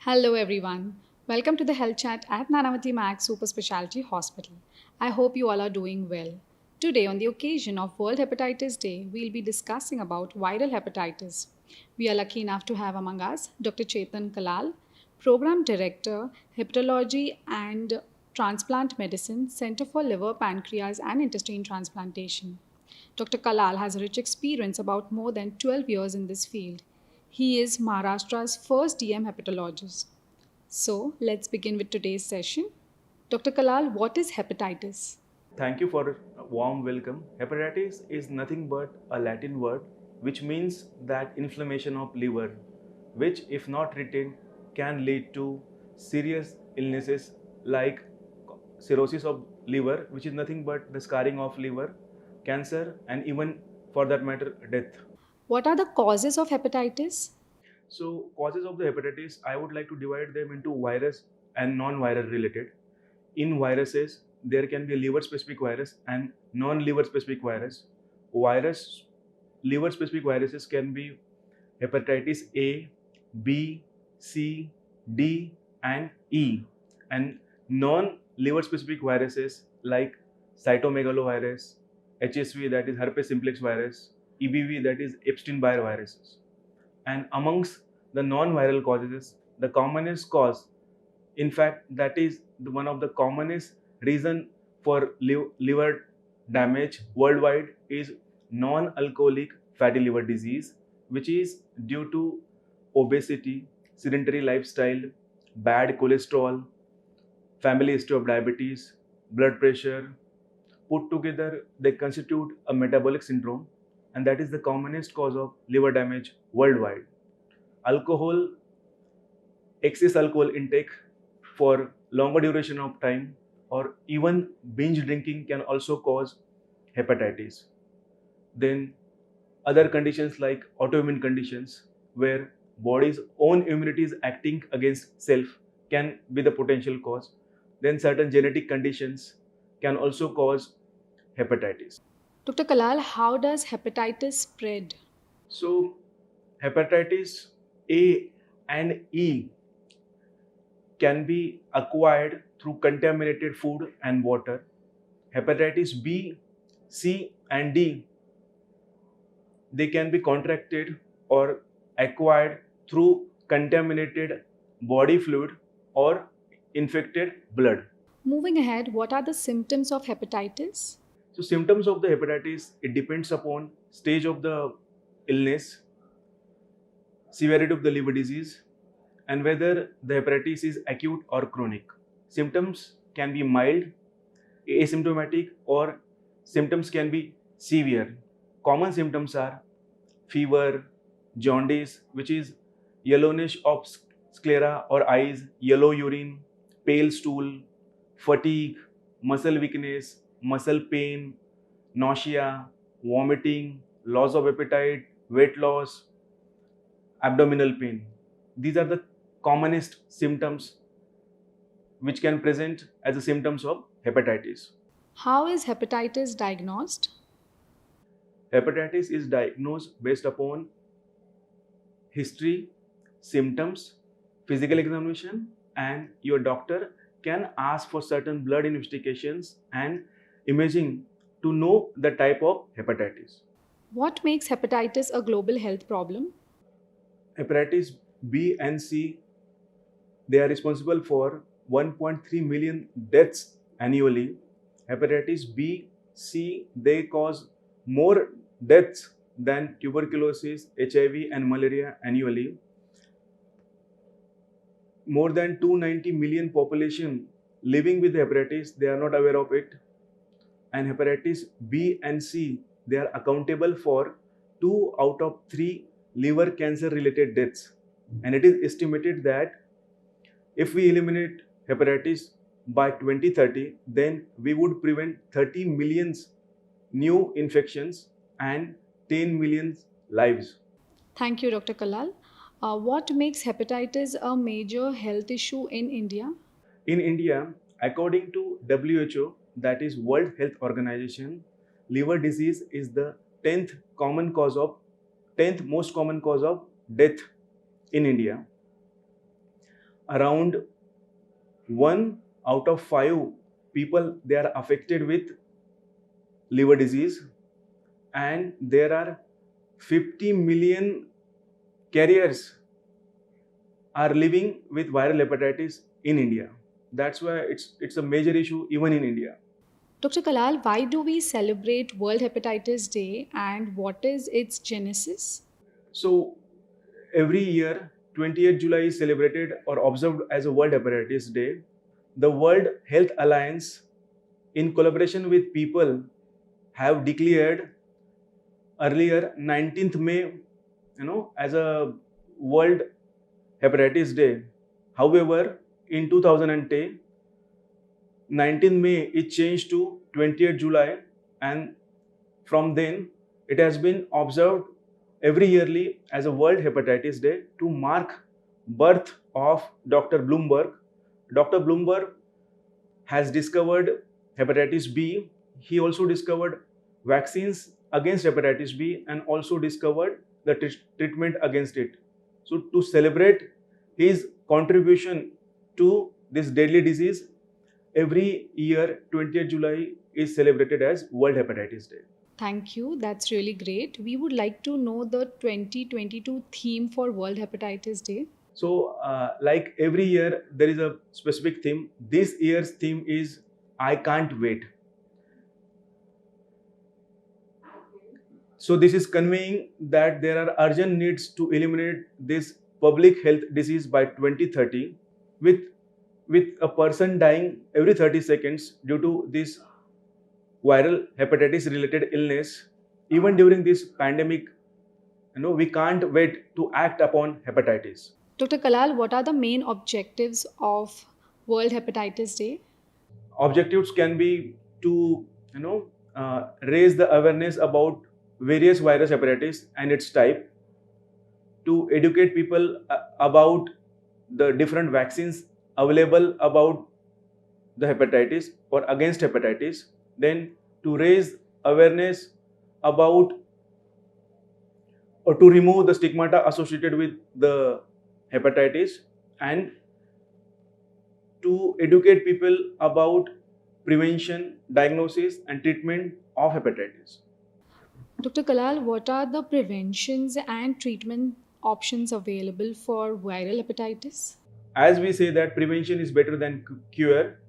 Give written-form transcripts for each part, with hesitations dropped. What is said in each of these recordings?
Hello everyone. Welcome to the Health Chat at Nanavati Max Super Specialty Hospital. I hope you all are doing well. Today on the occasion of World Hepatitis Day, we'll be discussing about viral hepatitis. We are lucky enough to have among us Dr. Chetan Kalal, Program Director, Hepatology and Transplant Medicine, Center for Liver, Pancreas and Intestine Transplantation. Dr. Kalal has a rich experience about more than 12 years in this field. He is Maharashtra's first DM hepatologist. So, let's begin with today's session. Dr. Kalal, what is hepatitis? Thank you for a warm welcome. Hepatitis is nothing but a Latin word which means that inflammation of liver, which, if not treated, can lead to serious illnesses like cirrhosis of liver, which is nothing but the scarring of liver, cancer, and even for that matter, death. What are the causes of hepatitis? So, causes of the hepatitis, I would like to divide them into virus and non-viral related. In viruses, there can be a liver specific virus and non-liver specific virus. Virus, liver specific viruses can be hepatitis A, B, C, D, and E. And non-liver specific viruses like cytomegalovirus, HSV, that is herpes simplex virus, EBV, that is Epstein-Barr viruses. And amongst the non-viral causes, the commonest cause, in fact, that is one of the commonest reason for liver damage worldwide is non-alcoholic fatty liver disease, which is due to obesity, sedentary lifestyle, bad cholesterol, family history of diabetes, blood pressure. Put together, they constitute a metabolic syndrome, and that is the commonest cause of liver damage worldwide. Alcohol, excess alcohol intake for longer duration of time, or even binge drinking can also cause hepatitis. Then other conditions like autoimmune conditions where body's own immunity is acting against self can be the potential cause. Then certain genetic conditions can also cause hepatitis. Dr. Kalal, how does hepatitis spread? So hepatitis A and E can be acquired through contaminated food and water. Hepatitis B, C, and D, they can be contracted or acquired through contaminated body fluid or infected blood. Moving ahead, what are the symptoms of hepatitis? So symptoms of the hepatitis, it depends upon stage of the illness, severity of the liver disease, and whether the hepatitis is acute or chronic. Symptoms can be mild, asymptomatic, or symptoms can be severe. Common symptoms are fever, jaundice, which is yellowish of sclera or eyes, yellow urine, pale stool, fatigue, muscle weakness, muscle pain, nausea, vomiting, loss of appetite, weight loss, abdominal pain. These are the commonest symptoms which can present as the symptoms of hepatitis. How is hepatitis diagnosed? Hepatitis is diagnosed based upon history, symptoms, physical examination, and your doctor can ask for certain blood investigations and imaging to know the type of hepatitis. What makes hepatitis a global health problem? Hepatitis B and C, they are responsible for 1.3 million deaths annually. Hepatitis B, C, they cause more deaths than tuberculosis, HIV, and malaria annually. More than 290 million population living with hepatitis, they are not aware of it. And hepatitis B and C, they are accountable for 2 out of 3 liver cancer related deaths. And it is estimated that if we eliminate hepatitis by 2030, then we would prevent 30 millions new infections and 10 million lives. Thank you, Dr. Kalal. What makes hepatitis a major health issue in India? In India, according to WHO, that is World Health Organization, liver disease is the 10th common cause of 10th most common cause of death in India. around 1 out of 5 people, they are affected with liver disease, and there are 50 million carriers are living with viral hepatitis in India. That's why it's a major issue even in India. Dr. Kalal, why do we celebrate World Hepatitis Day and what is its genesis? So every year, 28th July is celebrated or observed as a World Hepatitis Day. The World Health Alliance, in collaboration with people, have declared earlier 19th May, as a World Hepatitis Day. However, in 2010, 19th May it changed to 20th July, and from then it has been observed every yearly as a World Hepatitis Day to mark birth of Dr. Bloomberg. Dr. Bloomberg has discovered hepatitis B. He also discovered vaccines against hepatitis B and also discovered the treatment against it. So, to celebrate his contribution to this deadly disease, every year 20th July is celebrated as World Hepatitis Day. Thank you. That's really great. We would like to know the 2022 theme for World Hepatitis Day. So, like every year, there is a specific theme. This year's theme is I Can't Wait. So, this is conveying that there are urgent needs to eliminate this public health disease by 2030, with a person dying every 30 seconds due to this viral hepatitis related illness. Even during this pandemic, we can't wait to act upon hepatitis. Dr. Kalal, what are the main objectives of World Hepatitis Day? Objectives can be to raise the awareness about various virus hepatitis and its type, to educate people about the different vaccines available about the hepatitis or against hepatitis, then to raise awareness about or to remove the stigmata associated with the hepatitis, and to educate people about prevention, diagnosis, and treatment of hepatitis. Dr. Kalal, what are the preventions and treatment options available for viral hepatitis? As we say that prevention is better than cure,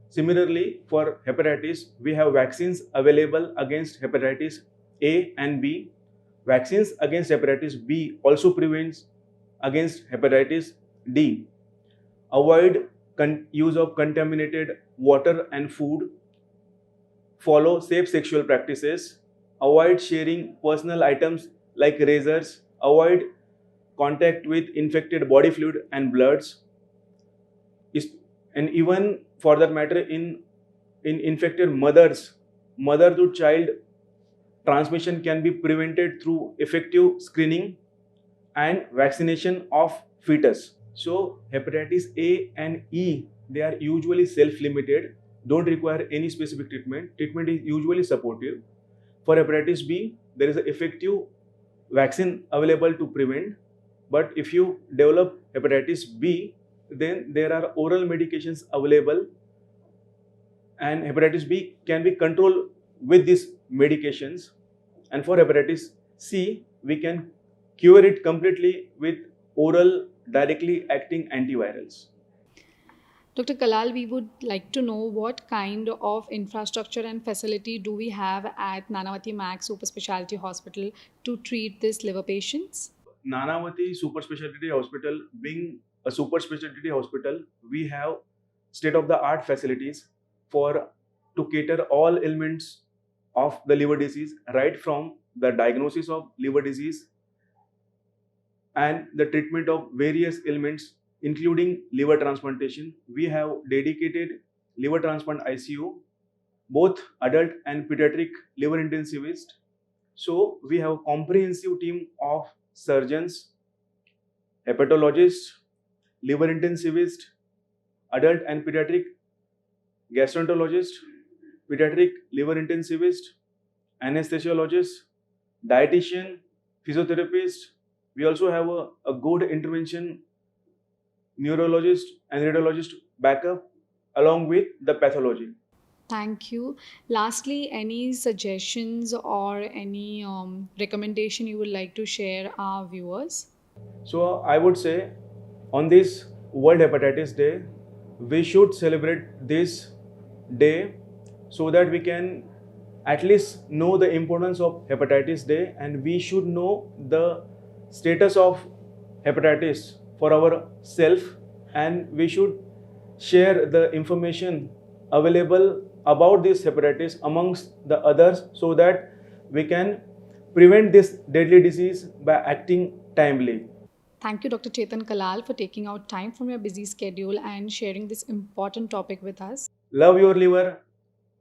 similarly for hepatitis, we have vaccines available against hepatitis A and B. Vaccines against hepatitis B also prevents against hepatitis D. Avoid use of contaminated water and food. Follow safe sexual practices. Avoid sharing personal items like razors. Avoid contact with infected body fluid and bloods. And even for that matter, in infected mothers, mother to child transmission can be prevented through effective screening and vaccination of fetus. So hepatitis A and E, they are usually self-limited, don't require any specific treatment. Treatment is usually supportive. For hepatitis B, there is an effective vaccine available to prevent. But if you develop hepatitis B, then there are oral medications available, and hepatitis B can be controlled with these medications. And for hepatitis C, we can cure it completely with oral directly acting antivirals. Dr. Kalal, we would like to know what kind of infrastructure and facility do we have at Nanavati Max Super Specialty Hospital to treat these liver patients? Nanavati Super Specialty Hospital, being a super specialty hospital, we have state-of-the-art facilities for to cater all ailments of the liver disease, right from the diagnosis of liver disease and the treatment of various ailments, including liver transplantation. We have dedicated liver transplant ICU, both adult and pediatric liver intensivist. So we have a comprehensive team of surgeons, hepatologists, liver intensivist, adult and pediatric gastroenterologist, pediatric liver intensivist, anesthesiologist, dietitian, physiotherapist. We also have a good intervention neurologist and radiologist backup along with the pathology. Thank you. Lastly, any suggestions or any recommendation you would like to share our viewers? So I would say on this World Hepatitis Day, we should celebrate this day so that we can at least know the importance of hepatitis day, and we should know the status of hepatitis for our self, and we should share the information available about this hepatitis amongst the others so that we can prevent this deadly disease by acting timely. Thank you, Dr. Chetan Kalal, for taking out time from your busy schedule and sharing this important topic with us. Love your liver,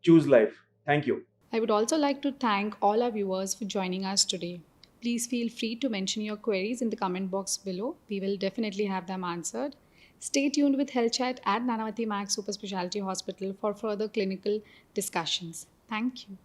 choose life. Thank you. I would also like to thank all our viewers for joining us today. Please feel free to mention your queries in the comment box below. We will definitely have them answered. Stay tuned with Health Chat at Nanavati Max Super Specialty Hospital for further clinical discussions. Thank you.